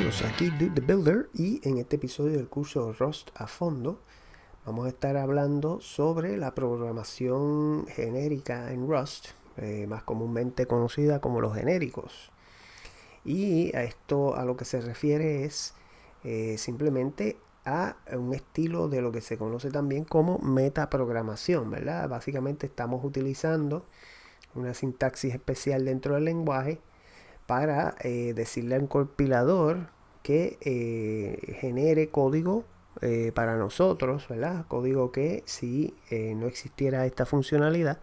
Saludos, aquí Dude the Builder y en este episodio del curso Rust a fondo vamos a estar hablando sobre la programación genérica en Rust, más comúnmente conocida como los genéricos. Y a esto a lo que se refiere es simplemente a un estilo de lo que se conoce también como metaprogramación, ¿verdad? Básicamente estamos utilizando una sintaxis especial dentro del lenguaje para decirle a un compilador que genere código para nosotros, ¿verdad? Código que si no existiera esta funcionalidad,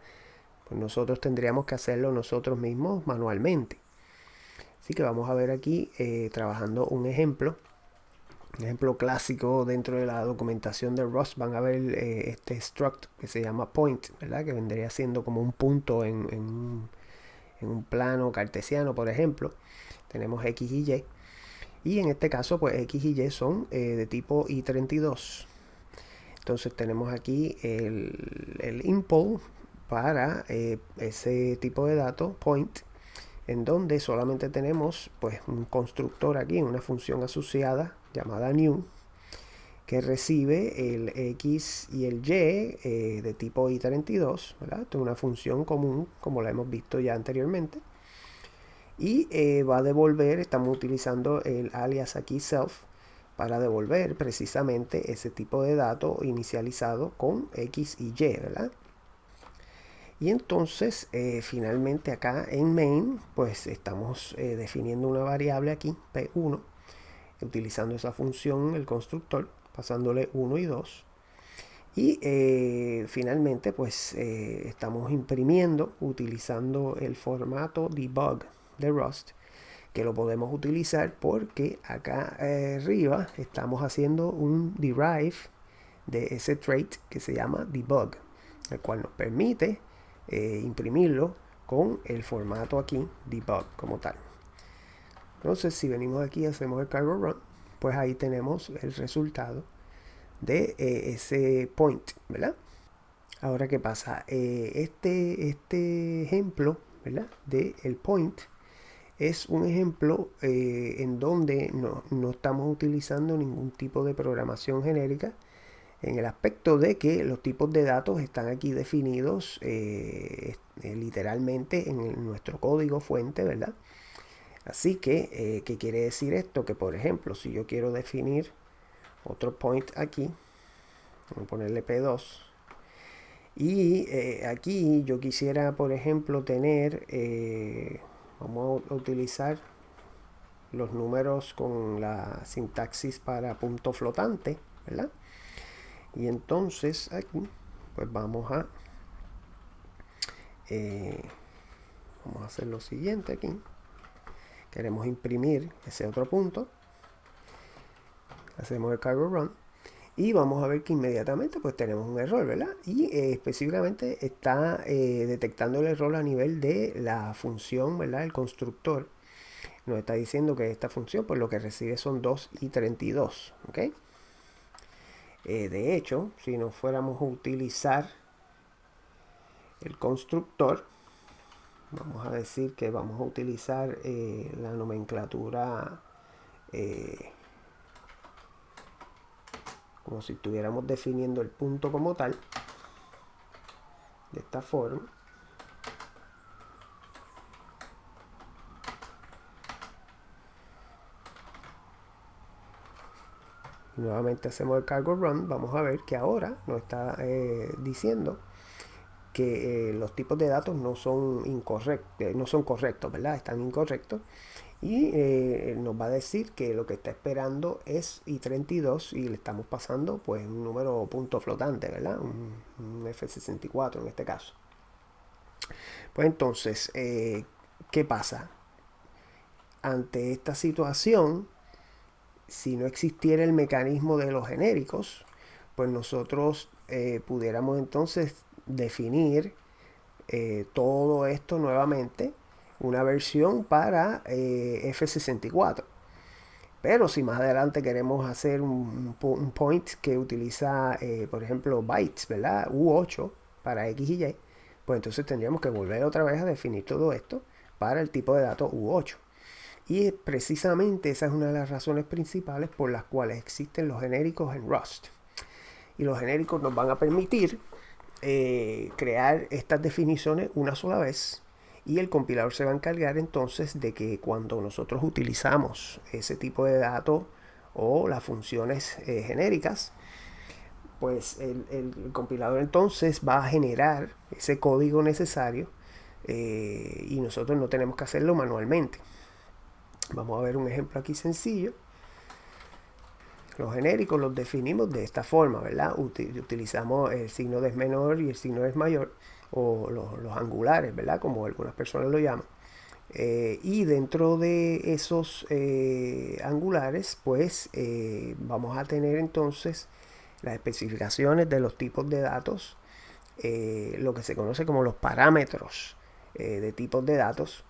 pues nosotros tendríamos que hacerlo nosotros mismos manualmente. Así que vamos a ver aquí trabajando un ejemplo clásico dentro de la documentación de Rust. Van a ver este struct que se llama point, ¿verdad? Que vendría siendo como un punto en un plano cartesiano, por ejemplo. Tenemos X y Y. Y en este caso, pues X y Y son de tipo i32. Entonces tenemos aquí el impl para ese tipo de dato, point, en donde solamente tenemos pues un constructor aquí, una función asociada llamada new, que recibe el X y el Y de tipo i32, ¿verdad? Esto es una función común, como la hemos visto ya anteriormente. Y va a devolver, estamos utilizando el alias aquí self para devolver precisamente ese tipo de dato inicializado con X y Y, ¿verdad? Y entonces finalmente acá en main pues estamos definiendo una variable aquí, P1, utilizando esa función, el constructor, pasándole 1 y 2. Y finalmente pues estamos imprimiendo utilizando el formato debug de Rust, que lo podemos utilizar porque acá arriba estamos haciendo un derive de ese trait que se llama debug, el cual nos permite imprimirlo con el formato aquí debug como tal. Entonces si venimos aquí y hacemos el cargo run, pues ahí tenemos el resultado de ese point, ¿verdad? Ahora, ¿qué pasa? Este ejemplo, ¿verdad? De el point es un ejemplo en donde no estamos utilizando ningún tipo de programación genérica, en el aspecto de que los tipos de datos están aquí definidos literalmente en nuestro código fuente, ¿verdad? Así que, ¿qué quiere decir esto? Que por ejemplo, si yo quiero definir otro point aquí, voy a ponerle P2, y aquí yo quisiera, por ejemplo, tener, vamos a utilizar los números con la sintaxis para punto flotante, ¿verdad? Y entonces aquí, pues vamos a hacer lo siguiente aquí. Queremos imprimir ese otro punto. Hacemos el cargo run. Y vamos a ver que inmediatamente pues tenemos un error, ¿verdad? Y específicamente está detectando el error a nivel de la función, ¿verdad? El constructor nos está diciendo que esta función pues lo que recibe son 2 y 32, ¿ok? De hecho, si nos fuéramos a utilizar el constructor, vamos a decir que vamos a utilizar la nomenclatura como si estuviéramos definiendo el punto como tal, de esta forma. Y nuevamente hacemos el cargo run. Vamos a ver que ahora nos está diciendo que los tipos de datos no son incorrectos, no son correctos, ¿verdad? Están incorrectos. Y nos va a decir que lo que está esperando es i32 y le estamos pasando pues un número punto flotante, ¿verdad? Un F64 en este caso. Pues entonces, ¿qué pasa? Ante esta situación, si no existiera el mecanismo de los genéricos, pues nosotros pudiéramos entonces definir todo esto nuevamente, una versión para F64. Pero si más adelante queremos hacer un point que utiliza, por ejemplo, bytes, ¿verdad? U8 para X y Y, pues entonces tendríamos que volver otra vez a definir todo esto para el tipo de datos U8. Y precisamente esa es una de las razones principales por las cuales existen los genéricos en Rust. Y los genéricos nos van a permitir crear estas definiciones una sola vez, y el compilador se va a encargar entonces de que cuando nosotros utilizamos ese tipo de datos o las funciones genéricas, pues el compilador entonces va a generar ese código necesario, y nosotros no tenemos que hacerlo manualmente. Vamos a ver un ejemplo aquí sencillo. Los genéricos los definimos de esta forma, ¿verdad? Utilizamos el signo de es menor y el signo de es mayor, o los angulares, ¿verdad? Como algunas personas lo llaman. Y dentro de esos angulares, pues vamos a tener entonces las especificaciones de los tipos de datos, lo que se conoce como los parámetros de tipos de datos.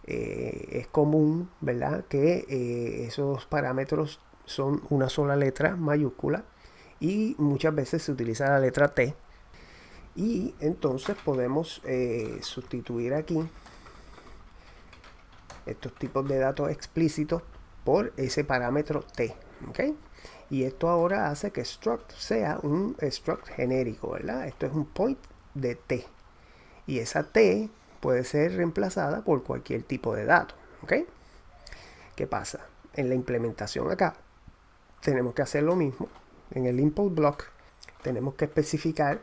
Es común, ¿verdad?, que esos parámetros son una sola letra mayúscula, y muchas veces se utiliza la letra T, y entonces podemos sustituir aquí estos tipos de datos explícitos por ese parámetro T, ¿ok? Y esto ahora hace que struct sea un struct genérico, ¿verdad? Esto es un point de T, y esa T puede ser reemplazada por cualquier tipo de dato, ¿ok? ¿Qué pasa? En la implementación acá tenemos que hacer lo mismo. En el input block tenemos que especificar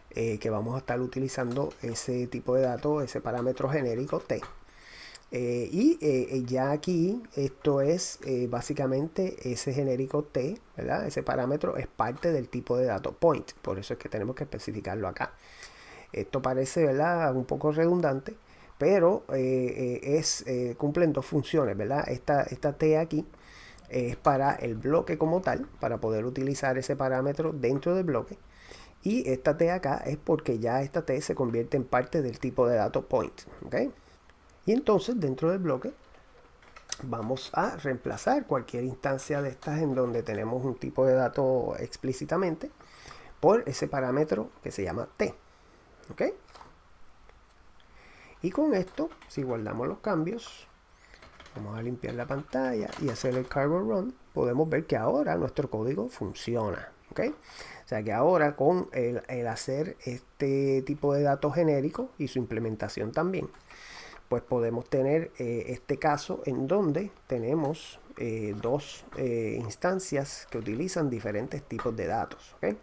que vamos a estar utilizando ese tipo de datos, ese parámetro genérico T. Ya aquí esto es básicamente ese genérico T, ¿verdad? Ese parámetro es parte del tipo de dato point, por eso es que tenemos que especificarlo acá. Esto parece, ¿verdad?, un poco redundante, pero cumplen dos funciones, ¿verdad? Esta T aquí es para el bloque como tal, para poder utilizar ese parámetro dentro del bloque. Y esta T acá es porque ya esta T se convierte en parte del tipo de dato point, ¿ok? Y entonces dentro del bloque vamos a reemplazar cualquier instancia de estas en donde tenemos un tipo de dato explícitamente por ese parámetro que se llama T, ¿ok? Y con esto, si guardamos los cambios, vamos a limpiar la pantalla y hacer el cargo run, podemos ver que ahora nuestro código funciona, ¿ok? O sea que ahora con el hacer este tipo de datos genéricos y su implementación también, pues podemos tener este caso en donde tenemos dos instancias que utilizan diferentes tipos de datos, ¿ok?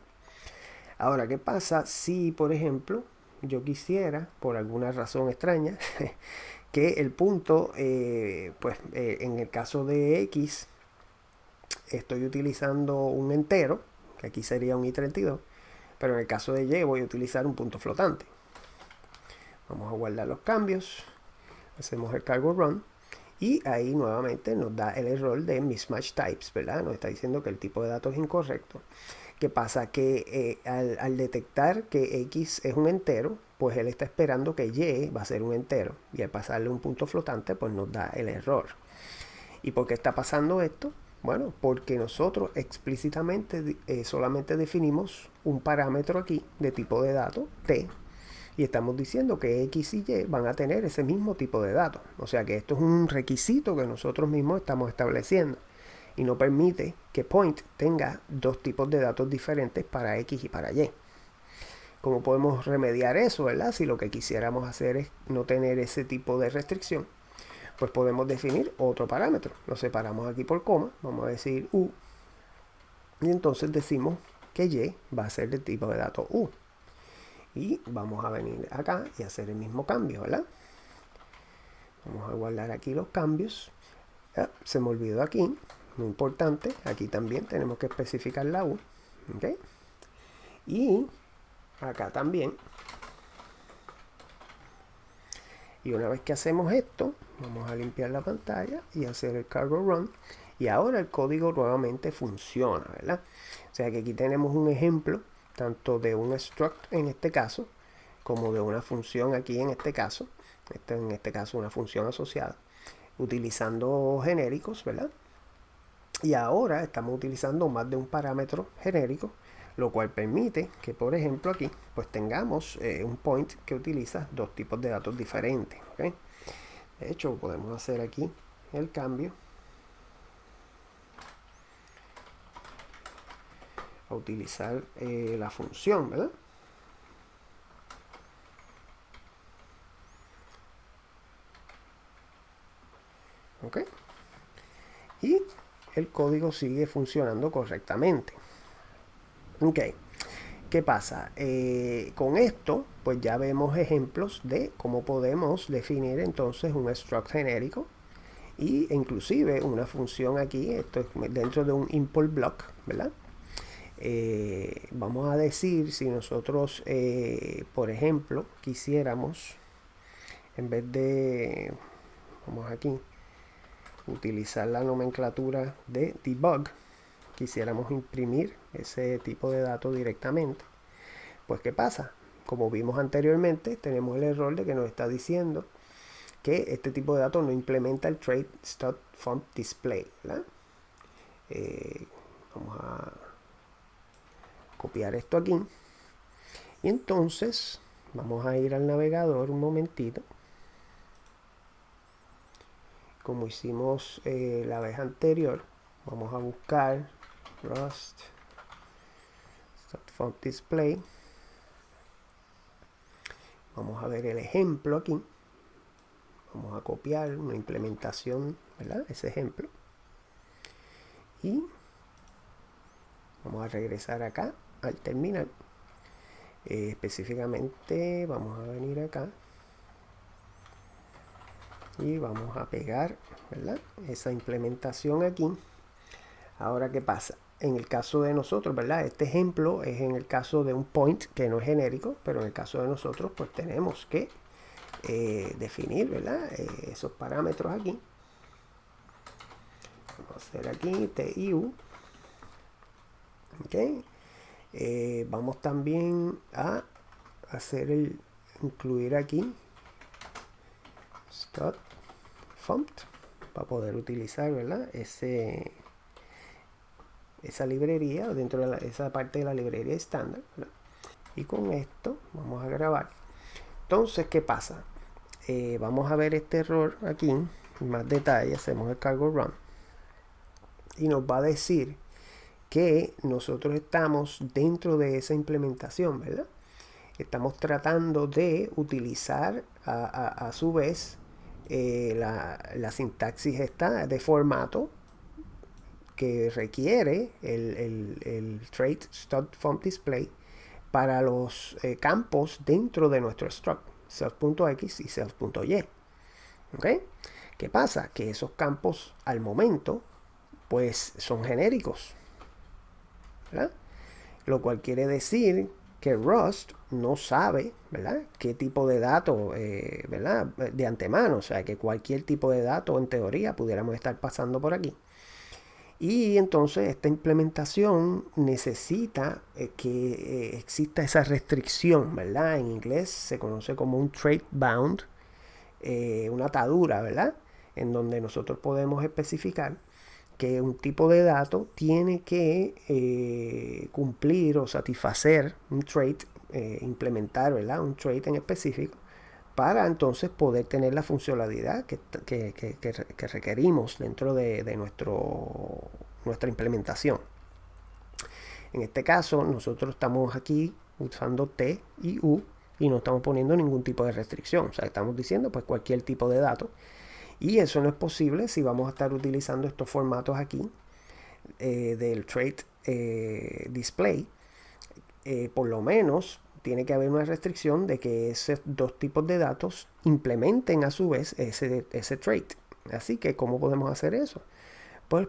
Ahora, ¿qué pasa si, por ejemplo, yo quisiera, por alguna razón extraña, que el punto, en el caso de X, estoy utilizando un entero, que aquí sería un i32, pero en el caso de Y voy a utilizar un punto flotante? Vamos a guardar los cambios, hacemos el cargo run, y ahí nuevamente nos da el error de mismatch types, ¿verdad? Nos está diciendo que el tipo de datos es incorrecto. ¿Qué pasa? Que al detectar que X es un entero, pues él está esperando que Y va a ser un entero, y al pasarle un punto flotante, pues nos da el error. ¿Y por qué está pasando esto? Bueno, porque nosotros explícitamente solamente definimos un parámetro aquí de tipo de dato T, y estamos diciendo que X y Y van a tener ese mismo tipo de datos. O sea que esto es un requisito que nosotros mismos estamos estableciendo, y no permite que point tenga dos tipos de datos diferentes para X y para Y. ¿Cómo podemos remediar eso, verdad? Si lo que quisiéramos hacer es no tener ese tipo de restricción, pues podemos definir otro parámetro. Lo separamos aquí por coma, vamos a decir U, y entonces decimos que Y va a ser del tipo de dato U. Y vamos a venir acá y hacer el mismo cambio, ¿verdad? Vamos a guardar aquí los cambios. Se me olvidó aquí, muy importante, aquí también tenemos que especificar la U, ¿ok? Y acá también. Y una vez que hacemos esto, vamos a limpiar la pantalla y hacer el cargo run, y ahora el código nuevamente funciona, ¿verdad? O sea que aquí tenemos un ejemplo tanto de un struct en este caso, como de una función aquí en este caso. En este caso una función asociada, utilizando genéricos, ¿verdad? Y ahora estamos utilizando más de un parámetro genérico, lo cual permite que, por ejemplo, aquí pues tengamos un point que utiliza dos tipos de datos diferentes, ¿okay? De hecho, podemos hacer aquí el cambio a utilizar la función, ¿verdad? ¿Ok? Y el código sigue funcionando correctamente. Ok. ¿Qué pasa? Con esto, pues ya vemos ejemplos de cómo podemos definir entonces un struct genérico y inclusive una función aquí, esto es dentro de un import block, ¿verdad? Vamos a decir si nosotros, por ejemplo, quisiéramos, en vez de, vamos aquí, utilizar la nomenclatura de debug, quisiéramos imprimir ese tipo de datos directamente, pues ¿qué pasa? Como vimos anteriormente, tenemos el error de que nos está diciendo que este tipo de datos no implementa el trait font display, ¿verdad? Vamos a copiar esto aquí y entonces vamos a ir al navegador un momentito, como hicimos la vez anterior. Vamos a buscar Rust font display. Vamos a ver el ejemplo aquí. Vamos a copiar una implementación, ¿verdad? Ese ejemplo. Y vamos a regresar acá al terminal. Específicamente vamos a venir acá y vamos a pegar, ¿verdad?, esa implementación aquí. Ahora, ¿qué pasa? En el caso de nosotros, ¿verdad? Este ejemplo es en el caso de un point que no es genérico, pero en el caso de nosotros, pues tenemos que definir, ¿verdad?, esos parámetros aquí. Vamos a hacer aquí TIU. Ok. Vamos también a hacer incluir aquí start font para poder utilizar, ¿verdad?, esa librería dentro de esa parte de la librería estándar, ¿verdad? Y con esto vamos a grabar. Entonces, ¿qué pasa? Vamos a ver este error aquí en más detalle. Hacemos el cargo run y nos va a decir que nosotros estamos dentro de esa implementación, ¿verdad? Estamos tratando de utilizar a su vez la sintaxis esta de formato que requiere el trait font display para los campos dentro de nuestro struct, self.x y self.y. ¿Ok? ¿Qué pasa? Que esos campos al momento pues son genéricos, ¿verdad? Lo cual quiere decir que Rust no sabe, ¿verdad?, qué tipo de dato, ¿verdad?, de antemano. O sea, que cualquier tipo de dato en teoría pudiéramos estar pasando por aquí. Y entonces esta implementación necesita que exista esa restricción, ¿verdad? En inglés se conoce como un trait bound, una atadura, ¿verdad?, en donde nosotros podemos especificar que un tipo de dato tiene que cumplir o satisfacer un trait, implementar, ¿verdad?, un trait en específico, para entonces poder tener la funcionalidad que requerimos dentro de nuestra implementación. En este caso, nosotros estamos aquí usando T y U y no estamos poniendo ningún tipo de restricción. O sea, estamos diciendo pues cualquier tipo de dato. Y eso no es posible si vamos a estar utilizando estos formatos aquí del trait display. Por lo menos tiene que haber una restricción de que esos dos tipos de datos implementen a su vez ese trait. Así que, ¿cómo podemos hacer eso? Pues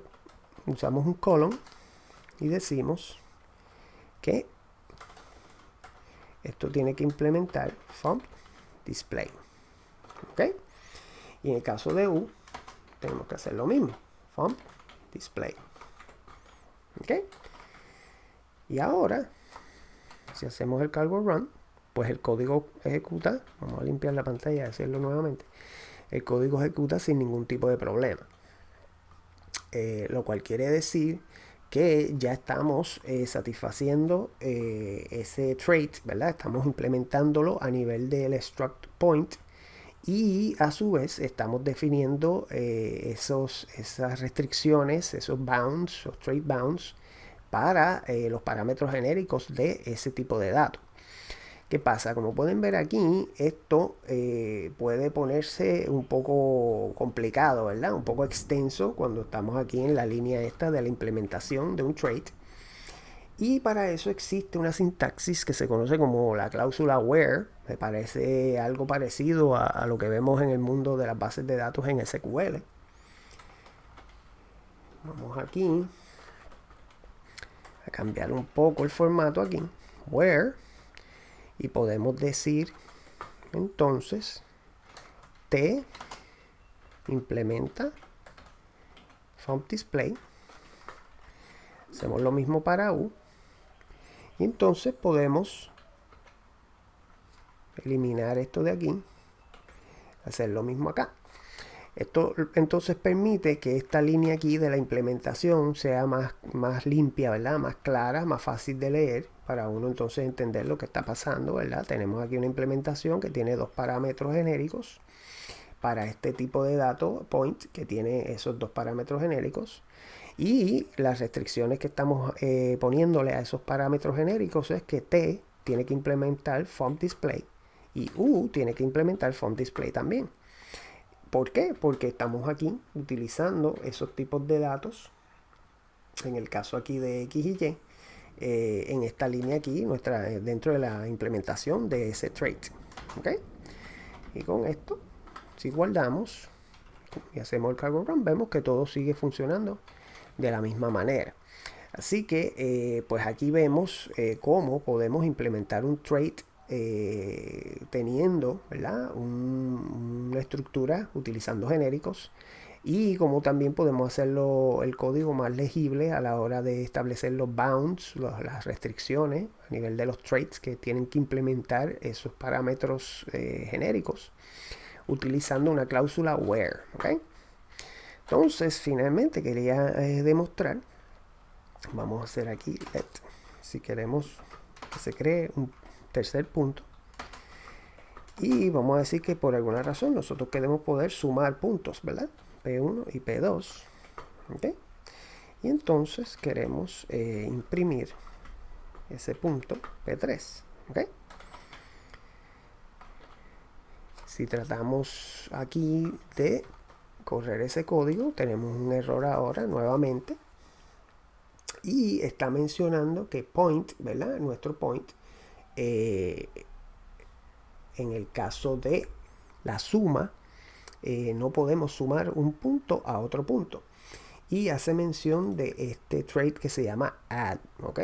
usamos un colon y decimos que esto tiene que implementar font display. ¿Ok? Y en el caso de U, tenemos que hacer lo mismo. Font display. ¿Ok? Y ahora, si hacemos el cargo run, pues el código ejecuta. Vamos a limpiar la pantalla y hacerlo nuevamente. El código ejecuta sin ningún tipo de problema. Lo cual quiere decir que ya estamos satisfaciendo ese trait, ¿verdad? Estamos implementándolo a nivel del struct point Y a su vez estamos definiendo esas restricciones, esos bounds, los trait bounds, para los parámetros genéricos de ese tipo de datos. ¿Qué pasa? Como pueden ver aquí, esto puede ponerse un poco complicado, ¿verdad? Un poco extenso cuando estamos aquí en la línea esta de la implementación de un trait. Y para eso existe una sintaxis que se conoce como la cláusula where. Me parece algo parecido a lo que vemos en el mundo de las bases de datos en SQL. Vamos aquí a cambiar un poco el formato aquí. Where. Y podemos decir entonces T implementa FontDisplay. Hacemos lo mismo para U. Y entonces podemos eliminar esto de aquí, hacer lo mismo acá. Esto entonces permite que esta línea aquí de la implementación sea más limpia, ¿verdad? Más clara, más fácil de leer, para uno entonces entender lo que está pasando, ¿verdad? Tenemos aquí una implementación que tiene dos parámetros genéricos para este tipo de dato point, que tiene esos dos parámetros genéricos. Y las restricciones que estamos poniéndole a esos parámetros genéricos es que T tiene que implementar FontDisplay y U tiene que implementar FontDisplay también. ¿Por qué? Porque estamos aquí utilizando esos tipos de datos, en el caso aquí de X y Y, en esta línea aquí, dentro de la implementación de ese trait. ¿Okay? Y con esto, si guardamos y hacemos el cargo run, vemos que todo sigue funcionando de la misma manera. Así que pues aquí vemos cómo podemos implementar un trait teniendo, ¿verdad? Una estructura utilizando genéricos, y como también podemos hacerlo el código más legible a la hora de establecer los bounds, las restricciones a nivel de los traits que tienen que implementar esos parámetros genéricos utilizando una cláusula where. ¿Okay? Entonces finalmente quería demostrar, vamos a hacer aquí let, si queremos que se cree un tercer punto, y vamos a decir que por alguna razón nosotros queremos poder sumar puntos, ¿verdad? P1 y P2. ¿Okay? Y entonces queremos imprimir ese punto P3. ¿Okay? Si tratamos aquí de correr ese código, tenemos un error ahora nuevamente, y está mencionando que point, ¿verdad? Nuestro point, en el caso de la suma, no podemos sumar un punto a otro punto, y hace mención de este trait que se llama add. ¿Ok?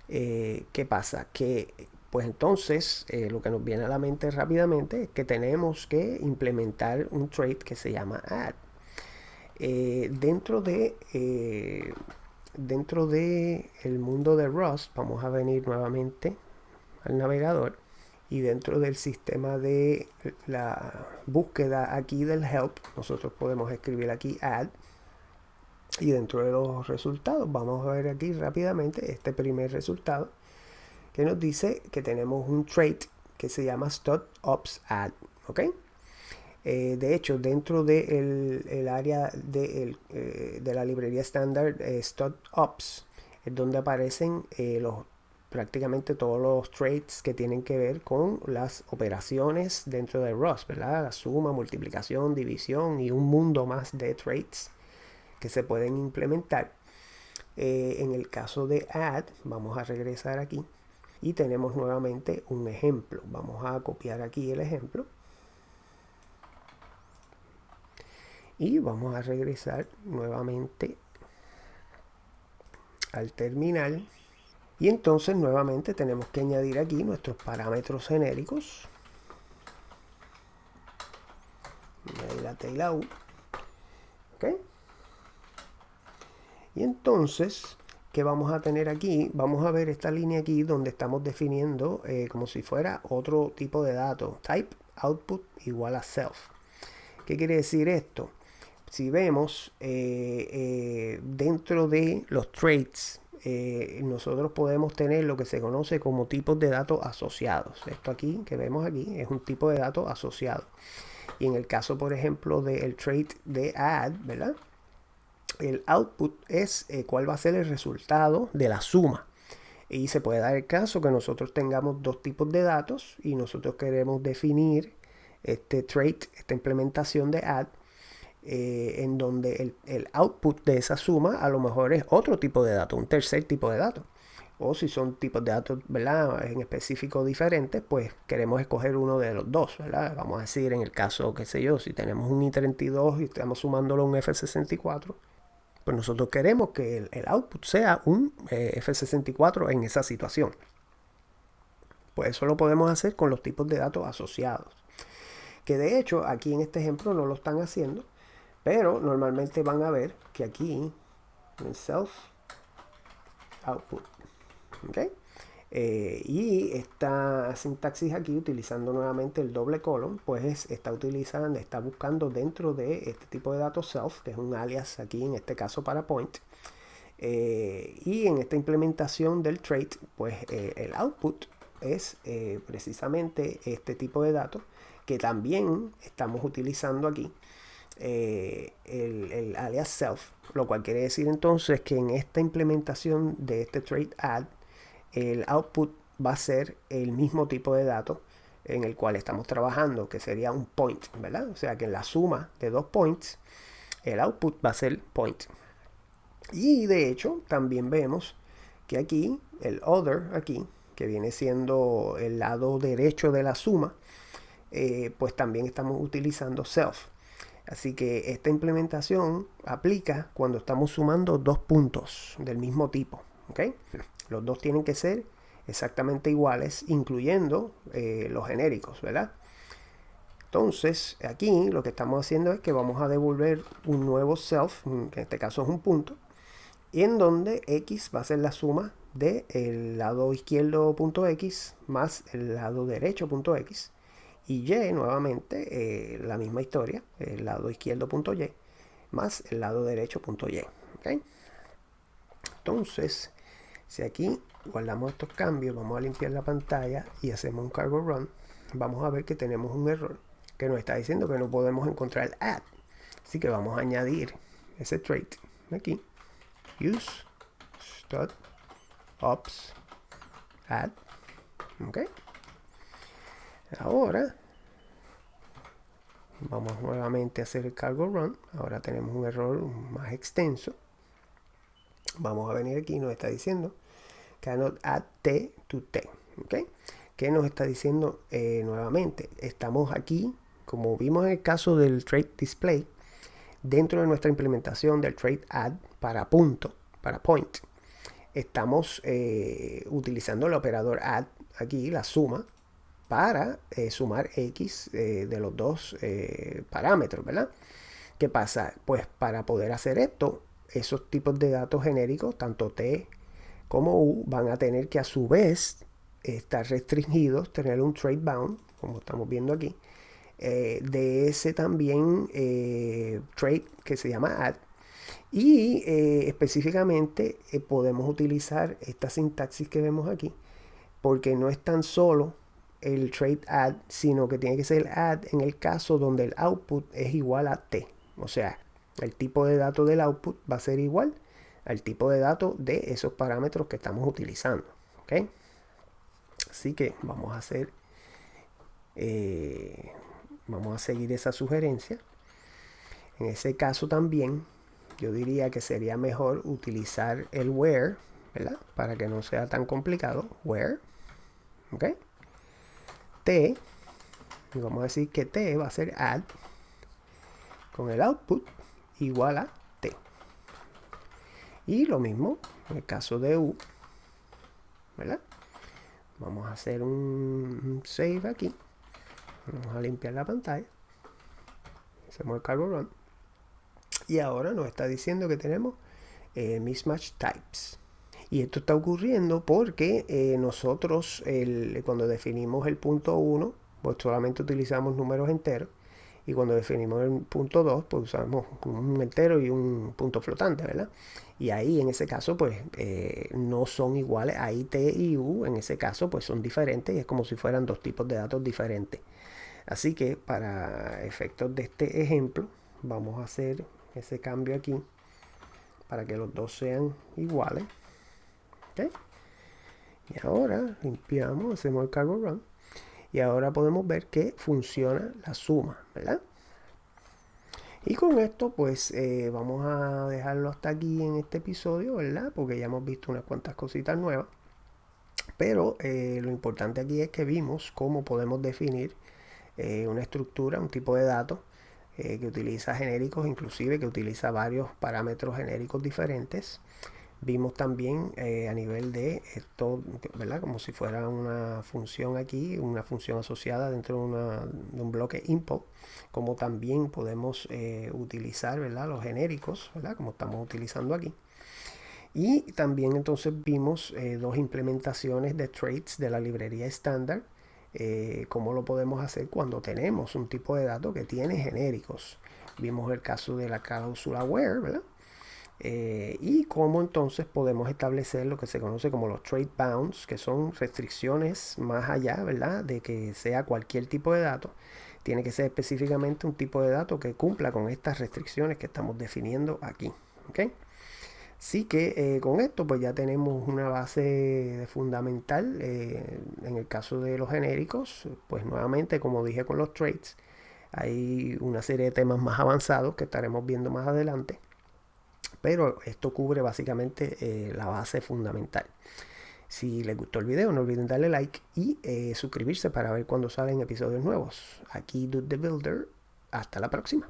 ¿Qué pasa? Que pues entonces lo que nos viene a la mente rápidamente es que tenemos que implementar un trait que se llama add. Dentro de el mundo de Rust, vamos a venir nuevamente al navegador, y dentro del sistema de la búsqueda aquí del help, nosotros podemos escribir aquí add, y dentro de los resultados vamos a ver aquí rápidamente este primer resultado que nos dice que tenemos un trait que se llama StudOpsAdd. ¿Ok? De hecho, dentro del el área de la librería estándar StudOps es donde aparecen prácticamente todos los traits que tienen que ver con las operaciones dentro de Rust, ¿verdad? La suma, multiplicación, división y un mundo más de traits que se pueden implementar. En el caso de add, vamos a regresar aquí y tenemos nuevamente un ejemplo. Vamos a copiar aquí el ejemplo y vamos a regresar nuevamente al terminal, y entonces nuevamente tenemos que añadir aquí nuestros parámetros genéricos, la T y la U. ¿Ok? Y entonces, ¿qué vamos a tener aquí? Vamos a ver esta línea aquí donde estamos definiendo como si fuera otro tipo de dato, type output igual a self. ¿Qué quiere decir esto? Si vemos dentro de los traits nosotros podemos tener lo que se conoce como tipos de datos asociados. Esto aquí que vemos aquí es un tipo de datos asociado. Y en el caso, por ejemplo, del trait de add, ¿verdad? El output es cuál va a ser el resultado de la suma. Y se puede dar el caso que nosotros tengamos dos tipos de datos y nosotros queremos definir este trait, esta implementación de add, en donde el output de esa suma a lo mejor es otro tipo de dato, un tercer tipo de dato. O si son tipos de datos, ¿verdad?, en específico diferentes, pues queremos escoger uno de los dos, ¿verdad? Vamos a decir, en el caso, qué sé yo, si tenemos un i32 y estamos sumándolo a un F64, pues nosotros queremos que el output sea un F64 en esa situación. Pues eso lo podemos hacer con los tipos de datos asociados. Que de hecho, aquí en este ejemplo no lo están haciendo, pero normalmente van a ver que aquí en self output, ¿okay? Y esta sintaxis aquí, utilizando nuevamente el doble colon, pues está buscando dentro de este tipo de datos self, que es un alias aquí en este caso para point. Y en esta implementación del trait, pues el output es precisamente este tipo de datos que también estamos utilizando aquí. El alias self, lo cual quiere decir entonces que en esta implementación de este trait add, el output va a ser el mismo tipo de dato en el cual estamos trabajando, que sería un point, ¿verdad? O sea que en la suma de dos points, el output va a ser point. Y de hecho, también vemos que aquí, el other aquí, que viene siendo el lado derecho de la suma, pues también estamos utilizando self. Así que esta implementación aplica cuando estamos sumando dos puntos del mismo tipo, ¿okay? Los dos tienen que ser exactamente iguales, incluyendo los genéricos, ¿verdad? Entonces, aquí lo que estamos haciendo es que vamos a devolver un nuevo self, que en este caso es un punto, y en donde x va a ser la suma del lado izquierdo punto x más el lado derecho punto x. Y y nuevamente la misma historia, el lado izquierdo punto y más el lado derecho punto y. ¿Okay? Entonces, si aquí guardamos estos cambios, vamos a limpiar la pantalla y hacemos un cargo run, vamos a ver que tenemos un error que nos está diciendo que no podemos encontrar el add. Así que vamos a añadir ese trait aquí, use stud ops add. ¿Okay? Ahora vamos nuevamente a hacer el cargo run. Ahora tenemos un error más extenso. Vamos a venir aquí, nos está diciendo cannot add t to t. ¿Okay? ¿Qué nos está diciendo nuevamente? Estamos aquí, como vimos en el caso del trait display, dentro de nuestra implementación del trait add para punto, para point. Estamos utilizando el operador add aquí, la suma, para sumar x de los dos parámetros, ¿verdad? ¿Qué pasa? Pues para poder hacer esto, esos tipos de datos genéricos, tanto t como u, van a tener que a su vez estar restringidos, tener un trait bound, como estamos viendo aquí, de ese también trait que se llama add. Y específicamente podemos utilizar esta sintaxis que vemos aquí, porque no es tan solo el trait add, sino que tiene que ser el add en el caso donde el output es igual a t. O sea, el tipo de dato del output va a ser igual al tipo de dato de esos parámetros que estamos utilizando. ¿Okay? Así que vamos a hacer, vamos a seguir esa sugerencia. En ese caso también, yo diría que sería mejor utilizar el where, ¿verdad? Para que no sea tan complicado. Where, ¿ok? T, y vamos a decir que T va a ser add con el output igual a T. Y lo mismo en el caso de U, ¿verdad? Vamos a hacer un save aquí. Vamos a limpiar la pantalla. Hacemos el cargo run. Y ahora nos está diciendo que tenemos mismatch types. Y esto está ocurriendo porque nosotros cuando definimos el punto 1, pues solamente utilizamos números enteros. Y cuando definimos el punto 2, pues usamos un entero y un punto flotante, ¿verdad? Y ahí en ese caso pues no son iguales. Ahí T y U en ese caso pues son diferentes y es como si fueran dos tipos de datos diferentes. Así que para efectos de este ejemplo vamos a hacer ese cambio aquí para que los dos sean iguales. ¿Okay? Y ahora limpiamos, hacemos el cargo run y ahora podemos ver que funciona la suma, ¿verdad? Y con esto pues vamos a dejarlo hasta aquí en este episodio, ¿verdad? Porque ya hemos visto unas cuantas cositas nuevas. Pero lo importante aquí es que vimos cómo podemos definir una estructura, un tipo de datos que utiliza genéricos, inclusive que utiliza varios parámetros genéricos diferentes. Vimos también a nivel de esto, ¿verdad? Como si fuera una función aquí, una función asociada dentro de un bloque input, como también podemos utilizar, ¿verdad? Los genéricos, ¿verdad? Como estamos utilizando aquí. Y también entonces vimos dos implementaciones de traits de la librería estándar, cómo lo podemos hacer cuando tenemos un tipo de dato que tiene genéricos. Vimos el caso de la cláusula where, ¿verdad? Y cómo entonces podemos establecer lo que se conoce como los trait bounds, que son restricciones más allá, ¿verdad? De que sea cualquier tipo de dato. Tiene que ser específicamente un tipo de dato que cumpla con estas restricciones que estamos definiendo aquí. ¿Okay? Así que con esto pues ya tenemos una base fundamental. En el caso de los genéricos, pues nuevamente como dije con los traits, hay una serie de temas más avanzados que estaremos viendo más adelante. Pero esto cubre básicamente la base fundamental. Si les gustó el video, no olviden darle like y suscribirse para ver cuando salen episodios nuevos. Aquí Dude the Builder. Hasta la próxima.